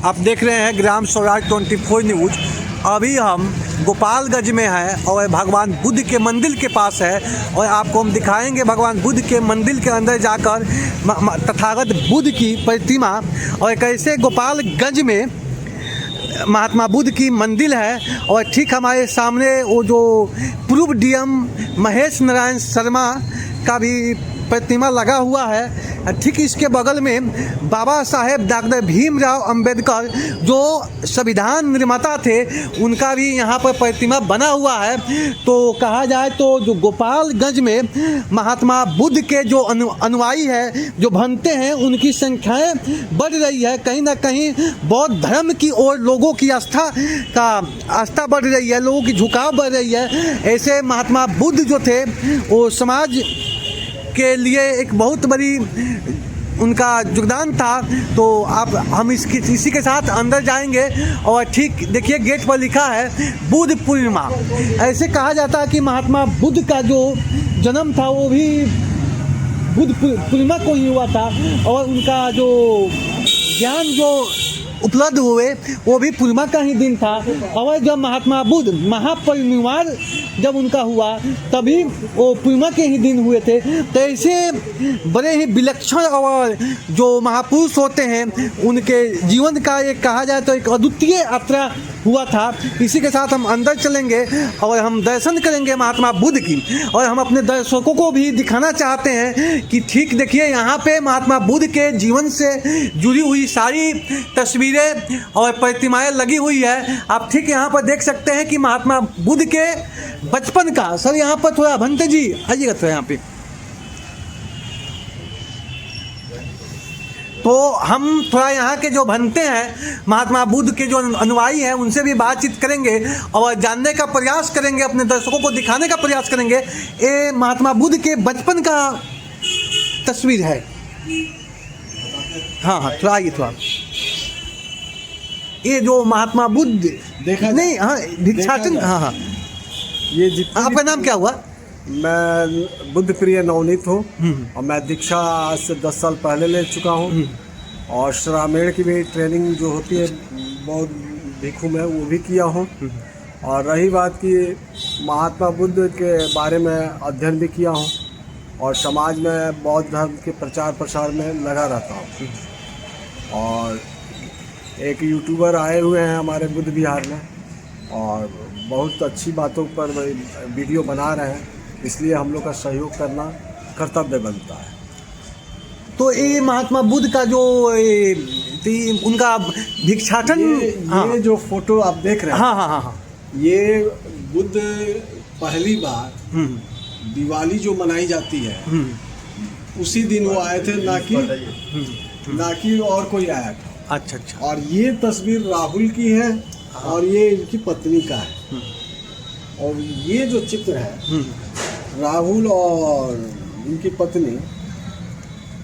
आप देख रहे हैं ग्राम स्वराज 24 न्यूज़। अभी हम गोपालगंज में हैं और भगवान बुद्ध के मंदिर के पास है और आपको हम दिखाएंगे भगवान बुद्ध के मंदिर के अंदर जाकर तथागत बुद्ध की प्रतिमा और कैसे गोपालगंज में महात्मा बुद्ध की मंदिर है। और ठीक हमारे सामने वो जो पूर्व डीएम महेश नारायण शर्मा का भी प्रतिमा लगा हुआ है। ठीक इसके बगल में बाबा साहेब डॉक्टर भीमराव अंबेडकर जो संविधान निर्माता थे उनका भी यहाँ पर प्रतिमा बना हुआ है। तो कहा जाए तो जो गोपालगंज में महात्मा बुद्ध के जो अनुयायी है जो भक्ति हैं उनकी संख्याएं बढ़ रही है। कहीं ना कहीं बौद्ध धर्म की ओर लोगों की आस्था बढ़ रही है, लोगों की झुकाव बढ़ रही है। ऐसे महात्मा बुद्ध जो थे वो समाज के लिए एक बहुत बड़ी उनका योगदान था। तो हम इसी के साथ अंदर जाएंगे और ठीक देखिए गेट पर लिखा है बुद्ध पूर्णिमा। ऐसे कहा जाता है कि महात्मा बुद्ध का जो जन्म था वो भी बुद्ध पूर्णिमा को ही हुआ था और उनका जो ज्ञान जो उपलब्ध हुए वो भी पूर्णिमा का ही दिन था। और जब महात्मा बुद्ध महापरिनिर्वाण जब उनका हुआ तभी वो पूर्णिमा के ही दिन हुए थे। तो ऐसे बड़े ही विलक्षण और जो महापुरुष होते हैं उनके जीवन का एक कहा जाए तो एक अद्वितीय यात्रा हुआ था। इसी के साथ हम अंदर चलेंगे और हम दर्शन करेंगे महात्मा बुद्ध की और हम अपने दर्शकों को भी दिखाना चाहते हैं कि ठीक देखिए यहाँ पे महात्मा बुद्ध के जीवन से जुड़ी हुई सारी तस्वीरें और प्रतिमाएं लगी हुई है। आप ठीक यहाँ पर देख सकते हैं कि महात्मा बुद्ध के बचपन का। सर यहाँ पर थोड़ा भंते जी आइएगा तो यहाँ पे। तो हम थोड़ा यहाँ के जो भंते हैं महात्मा बुद्ध के जो अनुयायी हैं उनसे भी बातचीत करेंगे और जानने का प्रयास करेंगे, अपने दर्शकों को दिखाने का प्रयास करेंगे। ये महात्मा बुद्ध के बचपन का तस्वीर है। हाँ थोड़ा आइए थोड़ा। ये जो महात्मा बुद्ध देखा नहीं, हाँ भिक्षाटन, हाँ ये आपका नाम क्या हुआ? मैं बुद्ध प्रिय नवनीत हूँ और मैं दीक्षा आज से 10 साल पहले ले चुका हूँ और श्रामेण की भी ट्रेनिंग जो होती है बहुत भिक्षु में वो भी किया हूँ। और रही बात कि महात्मा बुद्ध के बारे में अध्ययन भी किया हूँ और समाज में बौद्ध धर्म के प्रचार प्रसार में लगा रहता हूँ। और एक यूट्यूबर आए हुए हैं हमारे बुद्ध विहार में और बहुत अच्छी बातों पर वीडियो बना रहे हैं, इसलिए हम लोग का सहयोग करना कर्तव्य बनता है। तो ये महात्मा बुद्ध का जो उनका भिक्षाटन, ये जो फोटो आप देख रहे हैं, हाँ, ये बुद्ध पहली बार दिवाली जो मनाई जाती है उसी दिन वो आए थे, ना कि और कोई आया था। अच्छा। और ये तस्वीर राहुल की है और ये इनकी पत्नी का है। और ये जो चित्र है राहुल और इनकी पत्नी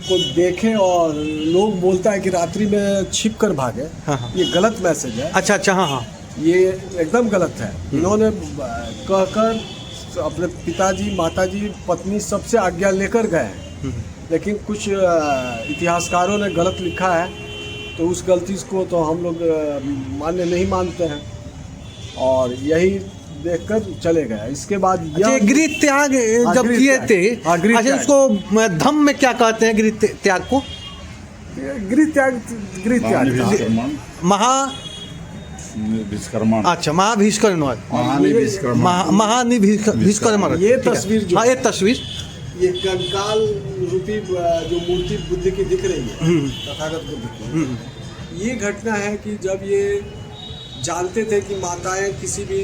को देखे और लोग बोलता है कि रात्रि में छिप कर भागे। हाँ। ये गलत मैसेज है। अच्छा, हाँ। ये एकदम गलत है। इन्होंने कहकर अपने पिताजी, माताजी, पत्नी सबसे आज्ञा लेकर गए, लेकिन कुछ इतिहासकारों ने गलत लिखा है तो उस गलती को तो हम लोग मान्य नहीं मानते हैं और यही देखकर चले गए। इसके बाद गृह त्याग जब किए थे, अच्छा उसको धम्म में क्या कहते हैं? गृह त्याग को गृह त्याग महाभिष्कर्मण। अच्छा, महाभिष्कर्मण। ये तस्वीर जो ये तस्वीर ये कंकाल रूपी जो मूर्ति बुद्ध की दिख रही है तथागत बुद्ध की, ये घटना है कि जब ये जानते थे कि माताएं किसी भी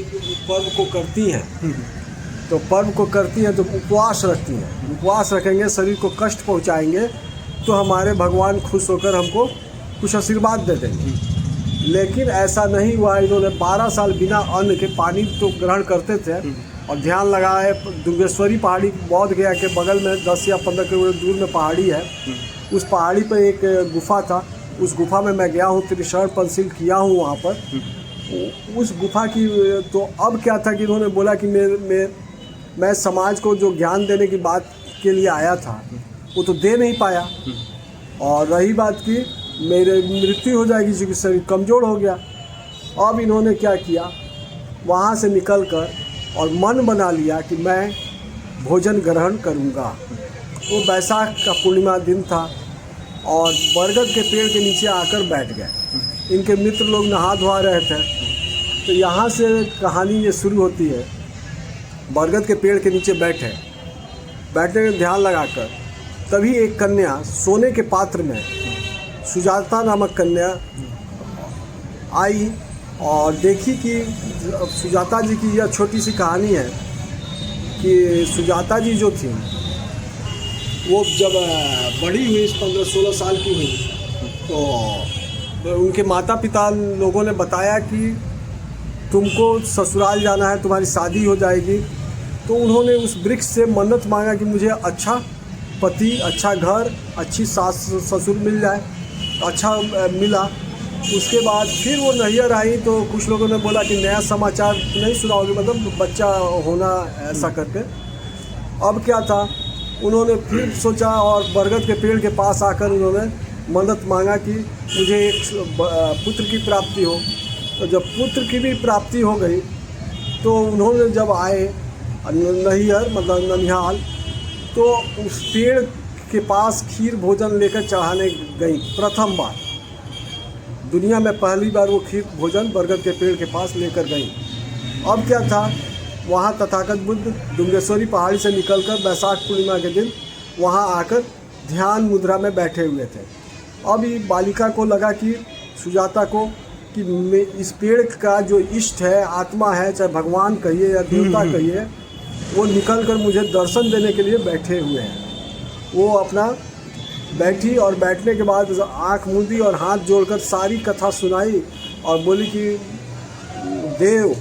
पर्व को करती हैं तो उपवास रखती हैं। उपवास रखेंगे, शरीर को कष्ट पहुंचाएंगे तो हमारे भगवान खुश होकर हमको कुछ आशीर्वाद दे देंगे। लेकिन ऐसा नहीं हुआ। इन्होंने 12 साल बिना अन्न के पानी तो ग्रहण करते थे और ध्यान लगाए। दुर्गेश्वरी पहाड़ी बोध गया के बगल में 10 या 15 किलोमीटर दूर में पहाड़ी है। उस पहाड़ी पर एक गुफा था, उस गुफा में मैं गया हूँ, त्रिशरण पंसील किया हूँ वहाँ पर। उस गुफा की तो अब क्या था कि इन्होंने बोला कि मैं समाज को जो ज्ञान देने की बात के लिए आया था वो तो दे नहीं पाया। और रही बात की मेरे मृत्यु हो जाएगी क्योंकि शरीर कमज़ोर हो गया। अब इन्होंने क्या किया, वहाँ से निकलकर और मन बना लिया कि मैं भोजन ग्रहण करूँगा। वो बैसाख का पूर्णिमा दिन था और बरगद के पेड़ के नीचे आकर बैठ गए। इनके मित्र लोग नहा धोआ रहे थे, तो यहाँ से कहानी ये शुरू होती है। बरगद के पेड़ के नीचे बैठने का ध्यान लगाकर तभी एक कन्या सोने के पात्र में, सुजाता नामक कन्या आई और देखी कि सुजाता जी की यह छोटी सी कहानी है कि सुजाता जी जो थी वो जब बड़ी हुई, 15-16 साल की हुई, तो उनके माता पिता लोगों ने बताया कि तुमको ससुराल जाना है, तुम्हारी शादी हो जाएगी। तो उन्होंने उस वृक्ष से मन्नत मांगा कि मुझे अच्छा पति, अच्छा घर, अच्छी सास ससुर मिल जाए। अच्छा मिला। उसके बाद फिर वो नैहर आई तो कुछ लोगों ने बोला कि नया समाचार नहीं सुनाओगे, मतलब बच्चा होना ऐसा करके। अब क्या था, उन्होंने फिर सोचा और बरगद के पेड़ के पास आकर उन्होंने मन्नत मांगा कि मुझे एक पुत्र की प्राप्ति हो। तो जब पुत्र की भी प्राप्ति हो गई तो उन्होंने जब आए नैहर, मतलब ननिहाल, तो उस पेड़ के पास खीर भोजन लेकर चढ़ाने गई। प्रथम बार दुनिया में पहली बार वो खीर भोजन बरगद के पेड़ के पास लेकर गई। अब क्या था, वहाँ तथागत बुद्ध डुंगेश्वरी पहाड़ी से निकलकर बैसाख पूर्णिमा के दिन वहाँ आकर ध्यान मुद्रा में बैठे हुए थे। अब ये बालिका को लगा कि सुजाता को कि इस पेड़ का जो इष्ट है, आत्मा है, चाहे भगवान कहिए या देवता कहिए, वो निकल कर मुझे दर्शन देने के लिए बैठे हुए हैं। वो अपना बैठी और बैठने के बाद आँख मूंदी और हाथ जोड़कर सारी कथा सुनाई और बोली कि देव,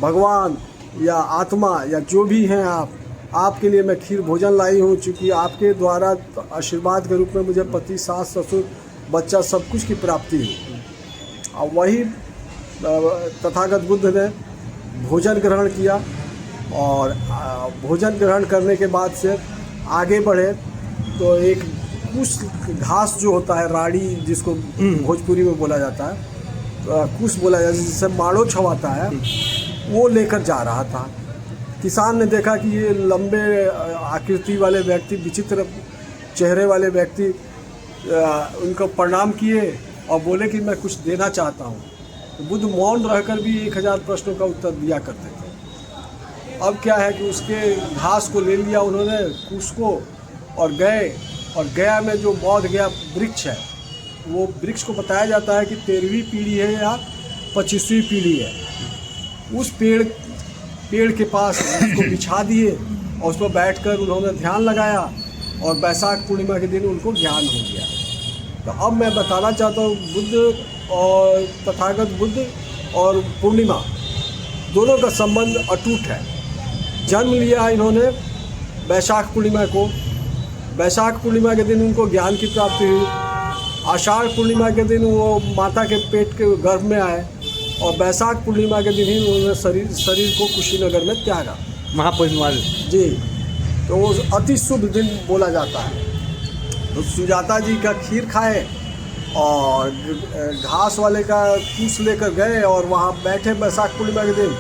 भगवान या आत्मा या जो भी हैं आपके लिए मैं खीर भोजन लाई हूँ, चूँकि आपके द्वारा आशीर्वाद के रूप में मुझे पति, सास, ससुर, बच्चा सब कुछ की प्राप्ति हुई। और वही तथागत बुद्ध ने भोजन ग्रहण किया और भोजन ग्रहण करने के बाद से आगे बढ़े तो एक कुश घास जो होता है, राड़ी जिसको भोजपुरी में बोला जाता है, कुश बोला जाता है, जिससे माड़ो छवाता है, वो लेकर जा रहा था। किसान ने देखा कि ये लंबे आकृति वाले व्यक्ति, विचित्र चेहरे वाले व्यक्ति, उनको प्रणाम किए और बोले कि मैं कुछ देना चाहता हूँ। तो बुद्ध मौन रहकर भी 1000 प्रश्नों का उत्तर दिया करते थे। अब क्या है कि उसके घास को ले लिया उन्होंने, कुश को, और गए। और गया में जो बौद्ध गया वृक्ष है, वो वृक्ष को बताया जाता है कि 13वीं पीढ़ी है या 25वीं पीढ़ी है। उस पेड़ के पास उसको बिछा दिए और उस पर बैठकर उन्होंने ध्यान लगाया और बैसाख पूर्णिमा के दिन उनको ज्ञान हो गया। तो अब मैं बताना चाहता हूँ, बुद्ध और तथागत बुद्ध और पूर्णिमा दोनों का संबंध अटूट है। जन्म लिया इन्होंने बैसाख पूर्णिमा को। बैसाख पूर्णिमा के दिन उनको ज्ञान की प्राप्ति हुई। आषाढ़ पूर्णिमा के दिन वो माता के पेट के गर्भ में आए और बैसाख पूर्णिमा के दिन ही उन्होंने शरीर को कुशीनगर में त्यागा, महापरिनिर्वाण जी। तो वो अति शुभ दिन बोला जाता है। तो सुजाता जी का खीर खाए और घास वाले का कुश लेकर गए और वहाँ बैठे बैसाख पूर्णिमा के दिन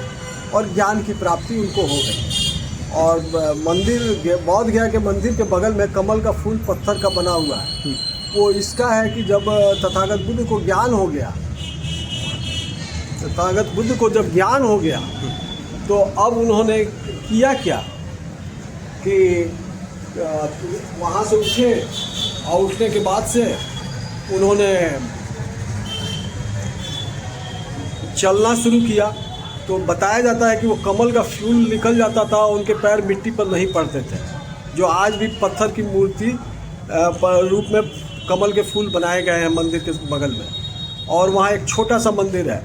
और ज्ञान की प्राप्ति उनको हो गई। और मंदिर, बौद्ध गया के मंदिर के बगल में कमल का फूल पत्थर का बना हुआ है। वो इसका है कि जब तथागत बुद्ध को ज्ञान हो गया, तथागत बुद्ध को जब ज्ञान हो गया तो अब उन्होंने किया क्या कि वहाँ से उठे और उठने के बाद से उन्होंने चलना शुरू किया। तो बताया जाता है कि वो कमल का फूल निकल जाता था, उनके पैर मिट्टी पर नहीं पड़ते थे। जो आज भी पत्थर की मूर्ति रूप में कमल के फूल बनाए गए हैं मंदिर के बगल में। और वहाँ एक छोटा सा मंदिर है,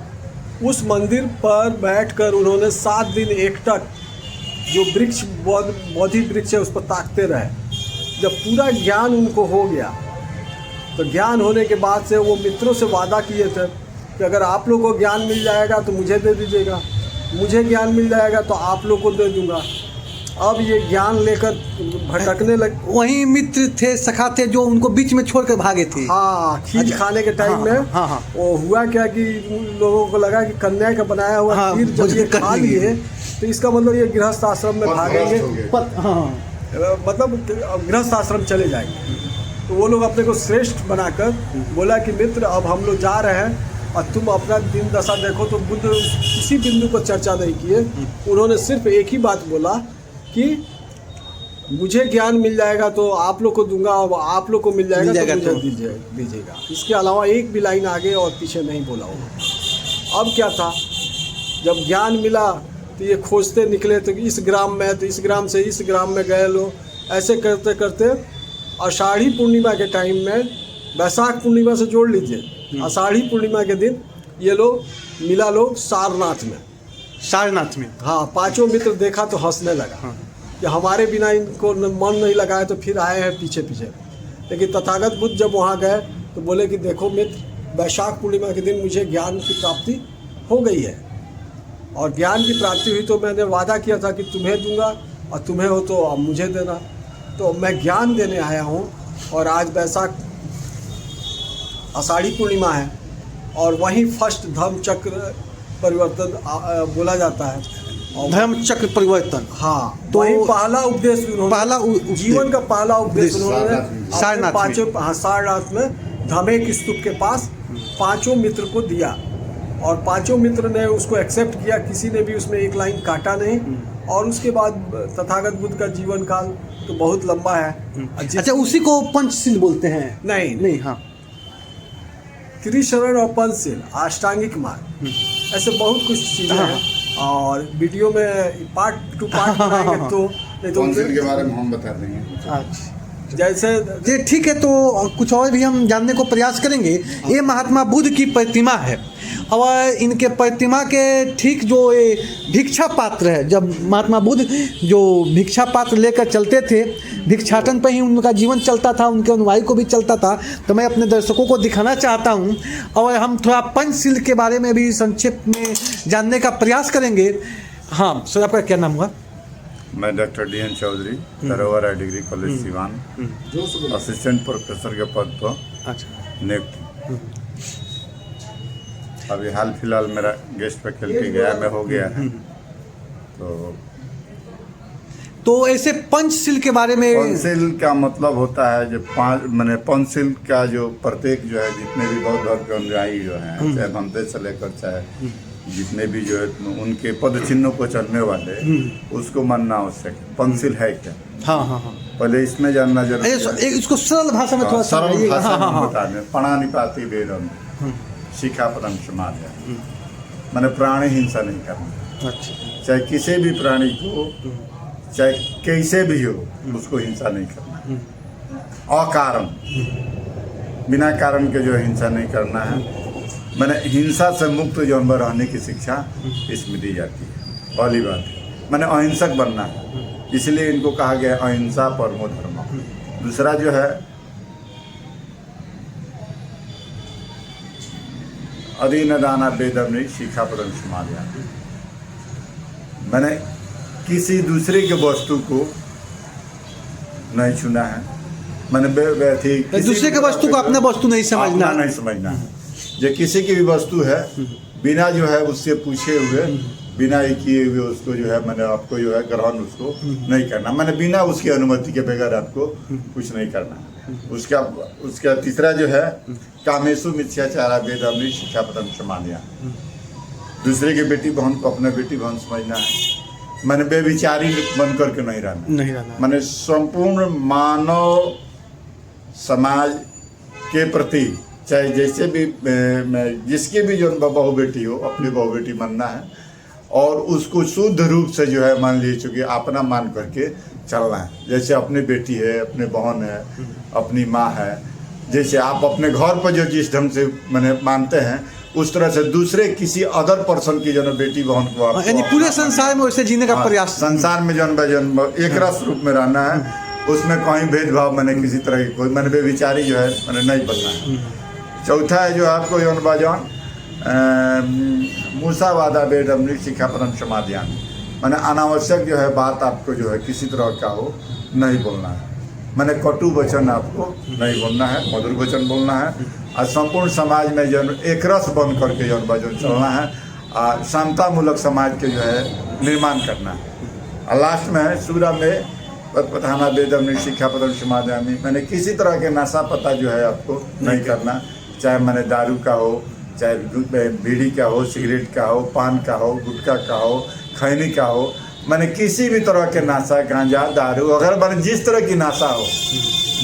उस मंदिर पर बैठकर उन्होंने 7 दिन एकटक जो वृक्ष, बोधि वृक्ष है, उस पर ताकते रहे। जब पूरा ज्ञान उनको हो गया तो ज्ञान होने के बाद से वो मित्रों से वादा किए थे कि अगर आप लोग को ज्ञान मिल जाएगा तो मुझे दे दीजिएगा, मुझे ज्ञान मिल जाएगा तो आप लोग को दे दूँगा। अब ये ज्ञान लेकर भटकने लग। वही मित्र थे, सखा थे जो उनको बीच में छोड़ कर भागे थे। हाँ, खीर अच्छा, खाने के टाइम हाँ, में हाँ, हाँ, वो हुआ क्या कि उन लोगों को लगा कि कन्या का बनाया हुआ हाँ, खीर जब ये खा लिए तो इसका मतलब ये गृहस्थ आश्रम में भागेंगे, मतलब गृहस्थ आश्रम चले जाएंगे। तो वो लोग अपने को श्रेष्ठ बनाकर बोला कि मित्र अब हम लोग जा रहे हैं और तुम अपना दिन दशा देखो। तो बुद्ध किसी बिंदु पर चर्चा नहीं किए, उन्होंने सिर्फ एक ही बात बोला कि मुझे ज्ञान मिल जाएगा तो आप लोग को दूंगा और आप लोग को मिल जाएगा तो मुझे दीजिएगा। इसके अलावा एक भी लाइन आगे और पीछे नहीं बोला उन्होंने। अब क्या था, जब ज्ञान मिला तो ये खोजते निकले, तो इस ग्राम में, तो इस ग्राम से इस ग्राम में गए लोग, ऐसे करते करते आषाढ़ी पूर्णिमा के टाइम में, वैशाख पूर्णिमा से जोड़ लीजिए, आषाढ़ी पूर्णिमा के दिन ये लोग मिला लोग सारनाथ में। हाँ, पांचों मित्र देखा तो हंसने लगा कि हमारे बिना इनको मन नहीं लगा है तो फिर आए हैं पीछे पीछे। लेकिन तथागत बुद्ध जब वहाँ गए तो बोले कि देखो मित्र, वैशाख पूर्णिमा के दिन मुझे ज्ञान की प्राप्ति हो गई है, और ज्ञान की प्राप्ति हुई तो मैंने वादा किया था कि तुम्हें दूंगा और तुम्हें हो तो अब मुझे देना। तो मैं ज्ञान देने आया हूँ, और आज वैशाख आषाढ़ी पूर्णिमा है, और वहीं फर्स्ट धर्म चक्र परिवर्तन बोला जाता है। धर्म चक्र परिवर्तन, हाँ, तो वही पहला उपदेश उन्होंने, जीवन का पहला उपदेश उन्होंने सारनाथ में धमेक स्तूप के पास पांचों मित्र को दिया, और पांचों मित्र ने उसको एक्सेप्ट किया, किसी ने भी उसमें एक लाइन काटा नहीं। और उसके बाद तथागत बुद्ध का जीवन काल तो बहुत लंबा है। अच्छा, उसी को पंचशील बोलते हैं? नहीं, हाँ, त्रिशरण और पंचशील, अष्टांगिक मार्ग, ऐसे बहुत कुछ चीजें हैं, और वीडियो में पार्ट टू पार्ट बनाएंगे तो नहीं तो पंचशील के बारे में हम बता देंगे। अच्छा, जैसे ये ठीक है, तो कुछ और भी हम जानने को प्रयास करेंगे। ये महात्मा बुद्ध की प्रतिमा है, और इनके प्रतिमा के ठीक जो ये भिक्षा पात्र है, जब महात्मा बुद्ध जो भिक्षा पात्र लेकर चलते थे, भिक्षाटन पर ही उनका जीवन चलता था, उनके अनुयायी को भी चलता था, तो मैं अपने दर्शकों को दिखाना चाहता हूँ। और हम थोड़ा पंचशील के बारे में भी संक्षेप में जानने का प्रयास करेंगे। हाँ सर, आपका क्या नाम हुआ? मैं डॉक्टर DN चौधरी, धरोहर degree college Siwan, assistant professor के पद पर नियुक्त। अभी हाल फिलहाल मेरा गेस्ट फैकल्टी गया में हो गया है। तो ऐसे पंचशील के बारे में, पंचशील का मतलब होता है जो मैंने पंचशील का जो प्रत्येक जो है जितने भी बौद्ध धर्म के अनुयायी जो हैं, चाहे मंदिर से लेकर चाहे जितने भी जो है उनके पद चिन्हों को चलने वाले, उसको मानना आवश्यक है। पंचशील है क्या? हाँ, पहले इसमें जानना जरूरी है। इसको सरल भाषा में थोड़ा सरल भाषा में बता दें। प्राणिपाति वेदम शिखापदम समाधि, मैंने प्राणी हिंसा नहीं करना। अच्छा, चाहे किसी भी प्राणी को, चाहे कैसे भी हो, उसको हिंसा नहीं करना। अकारण, बिना कारण के जो हिंसा नहीं करना है। मैंने हिंसा से मुक्त जानवर रहने की शिक्षा इसमें दी जाती है। पहली बात मैंने अहिंसक बनना है, इसलिए इनको कहा गया अहिंसा परमो धर्म। दूसरा जो है अधीन दाना वेदम नहीं शिखापदम समाधि। मैंने किसी दूसरे के वस्तु को नहीं छूना है। मैंने दूसरे के वस्तु को अपना वस्तु नहीं समझना, नहीं समझना है। जो किसी की भी वस्तु है, बिना जो है उससे पूछे हुए, बिना ये किए हुए उसको जो है मैंने आपको जो है ग्रहण उसको नहीं करना। मैंने बिना उसकी अनुमति के बगैर आपको कुछ नहीं करना। उसका तीसरा जो है कामेशु मिथ्याचारा वेदामृत शिक्षापदम समानिया। दूसरे की बेटी बहन को अपने बेटी बहन समझना है। मैंने बेविचारी बन करके नहीं रहना। मैंने संपूर्ण मानव समाज के प्रति, चाहे जैसे भी जिसकी भी जो बहू बेटी हो, अपनी बहू बेटी मानना है, और उसको शुद्ध रूप से जो है मान लीजिए चूँकि अपना मान करके चलना है। जैसे अपनी बेटी है, अपने बहन है, अपनी माँ है, जैसे आप अपने घर पर जो जिस ढंग से मैंने मानते हैं, उस तरह से दूसरे किसी अदर पर्सन की जो बेटी बहन को आप, यानी पूरे संसार में वैसे जीने का प्रयास, संसार में जन्म एक रस रूप में रहना है। उसमें कहीं भेदभाव मैंने किसी तरह की कोई मैंने बेविचारी जो है मैंने नहीं बनना है। चौथा है जो आपको यौन बाजान मूसावादा वेदमृत शिखापदम समाधियान। मैंने अनावश्यक जो है बात आपको जो है किसी तरह का हो नहीं बोलना है। मैंने कटु वचन आपको नहीं बोलना है, मधुर वचन बोलना है। और संपूर्ण समाज में जो एक रस बन करके जो वचन चलना है, समतामूलक समाज के जो है निर्माण करना है। और लास्ट में है सूरा में पठाना वेदम शिक्षा पदम समाधानी, मैंने किसी तरह के नशा पता जो है आपको नहीं करना, चाहे मैंने दारू का हो, चाहे बीड़ी का हो, सिगरेट का हो, पान का हो, गुटखा का हो, खैनी का हो, मैंने किसी भी तरह के नशा, गांजा, दारू अगर मैंने जिस तरह की नशा हो,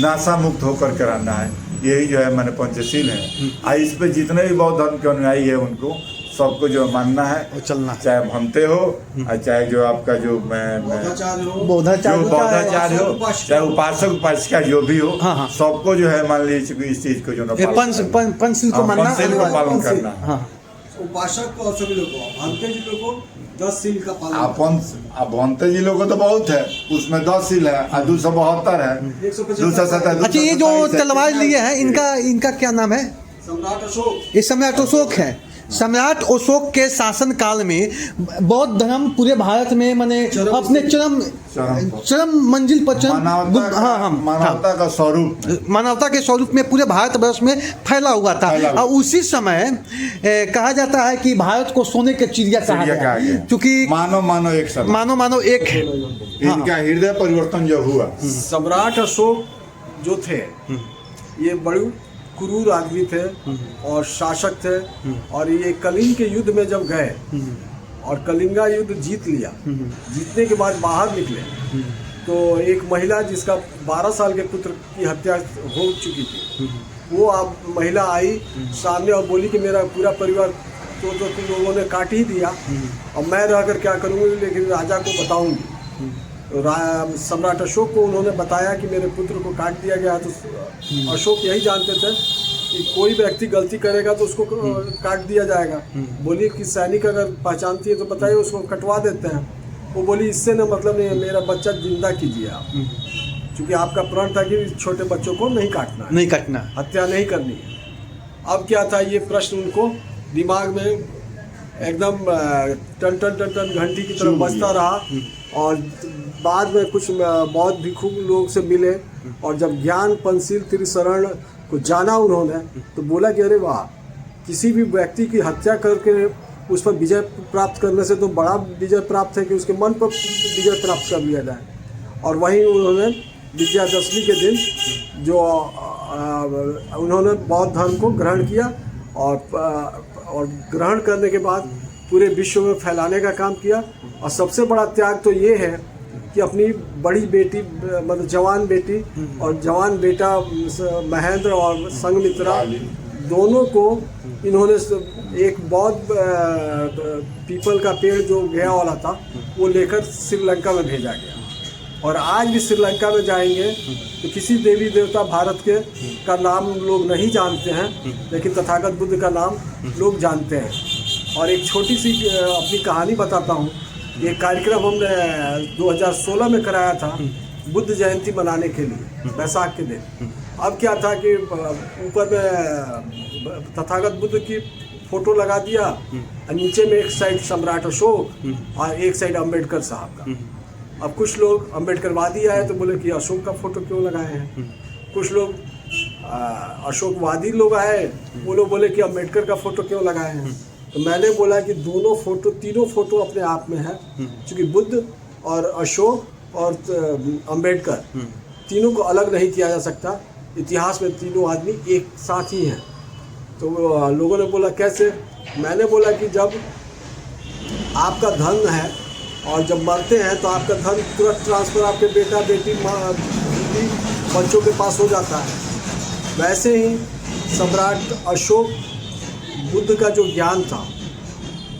नशा मुक्त होकर कराना है। यही जो है मैंने पंचशील है। इस पे जितने भी बौद्ध धर्म के अनुयायी है उनको सबको जो मानना है और चलना है, चाहे भंते हो और चाहे जो आपका जो बौद्धाचार्य हो, चाहे उपासक उपासिका जो भी हो, हाँ, हाँ। सबको जो है मान लीजिए इस चीज को जो पंचशील को मानना, पंचशील को पालन करना। हाँ। उपासक को और सभी लोगों को, भंते जी लोगों को 10 सील का पालन। अपन भंते जी लोगों को तो बहुत है, उसमें 10 सील है और 272 है, 270। अच्छा, ये जो तलवार लिए हैं इनका क्या नाम है? सम्राट अशोक। ये सम्राट अशोक है। सम्राट अशोक के शासन काल में बौद्ध धर्म पूरे भारत में माने अपने चरम मंजिल पर मानवता का स्वरूप, मानवता के स्वरूप में पूरे भारतवर्ष में फैला हुआ था। और उसी समय कहा जाता है कि भारत को सोने के चिड़िया कहा गया, क्योंकि मानो एक सब, मानो एक है। इनका हृदय परिवर्तन जो हुआ। सम्राट अशोक जो थे ये बड़े क्रूर आदमी थे और शासक थे। और ये कलिंग के युद्ध में जब गए और कलिंगा युद्ध जीत लिया, जीतने के बाद बाहर निकले तो एक महिला जिसका 12 साल के पुत्र की हत्या हो चुकी थी, वो अब महिला आई सामने और बोली कि मेरा पूरा परिवार तो तुम लोगों ने काट ही दिया और मैं रहकर क्या करूँगी, लेकिन राजा को बताऊँगी। सम्राट अशोक को उन्होंने बताया कि मेरे पुत्र को काट दिया गया। तो अशोक यही जानते थे कि कोई व्यक्ति गलती करेगा तो उसको काट दिया जाएगा। बोली कि सैनिक अगर पहचानती है तो बताइए, उसको कटवा देते हैं। वो बोली इससे ना मतलब नहीं है, मेरा बच्चा जिंदा कीजिए आप, क्योंकि आपका प्रण था कि छोटे बच्चों को नहीं काटना, हत्या नहीं करनी है। अब क्या था, ये प्रश्न उनको दिमाग में एकदम टन टन टन टन घंटी की तरह बजता रहा। और बाद में कुछ बौद्ध भिक्षु लोग से मिले और जब ज्ञान पंचशील त्रिशरण को जाना उन्होंने, तो बोला कि अरे वाह, किसी भी व्यक्ति की हत्या करके उस पर विजय प्राप्त करने से तो बड़ा विजय प्राप्त है कि उसके मन पर विजय प्राप्त कर लिया जाए। और वहीं उन्होंने विजयादशमी के दिन जो उन्होंने बौद्ध धर्म को ग्रहण किया और ग्रहण करने के बाद पूरे विश्व में फैलाने का काम किया। और सबसे बड़ा त्याग तो ये है कि अपनी बड़ी बेटी मतलब जवान बेटी और जवान बेटा महेंद्र और संघमित्रा दोनों को इन्होंने एक बौद्ध पीपल का पेड़ जो गया वाला था वो लेकर श्रीलंका में भेजा गया। और आज भी श्रीलंका में जाएंगे तो किसी देवी देवता भारत के का नाम लोग नहीं जानते हैं, लेकिन तथागत बुद्ध का नाम लोग जानते हैं। और एक छोटी सी अपनी कहानी बताता हूँ। ये कार्यक्रम हमने 2016 में कराया था बुद्ध जयंती मनाने के लिए, बैसाख के दिन। अब क्या था कि ऊपर में तथागत बुद्ध की फोटो लगा दिया और नीचे में एक साइड सम्राट अशोक और एक साइड अम्बेडकर साहब का। अब कुछ लोग अम्बेडकरवादी आए तो बोले कि अशोक का फोटो क्यों लगाए हैं। कुछ लोग अशोकवादी लोग आए, वो लोग बोले कि अम्बेडकर का फोटो क्यों लगाए हैं। तो मैंने बोला कि दोनों फोटो, तीनों फोटो अपने आप में है, क्योंकि बुद्ध और अशोक और अम्बेडकर तीनों को अलग नहीं किया जा सकता। इतिहास में तीनों आदमी एक साथ ही हैं। तो लोगों ने बोला कैसे। मैंने बोला कि जब आपका धन है और जब मरते हैं तो आपका धन तुरंत ट्रांसफ़र आपके बेटा बेटी माँ बच्चों के पास हो जाता है। वैसे ही सम्राट अशोक बुद्ध का जो ज्ञान था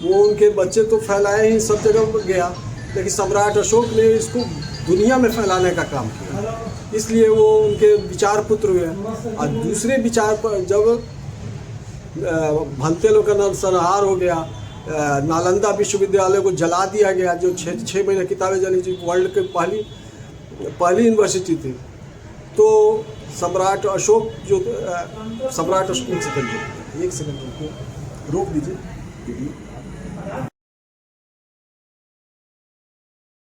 वो उनके बच्चे तो फैलाए ही, सब जगह गया, लेकिन सम्राट अशोक ने इसको दुनिया में फैलाने का काम किया, इसलिए वो उनके विचार पुत्र हुए। और दूसरे विचार पर जब भंते लोग का नरसंहार हो गया, नालंदा विश्वविद्यालय को जला दिया गया, जो 6 महीने किताबें जली थी, वर्ल्ड के पहली यूनिवर्सिटी थी। तो सम्राट अशोक जो सम्राट अशोक एक सेकंड रोक दीजिए।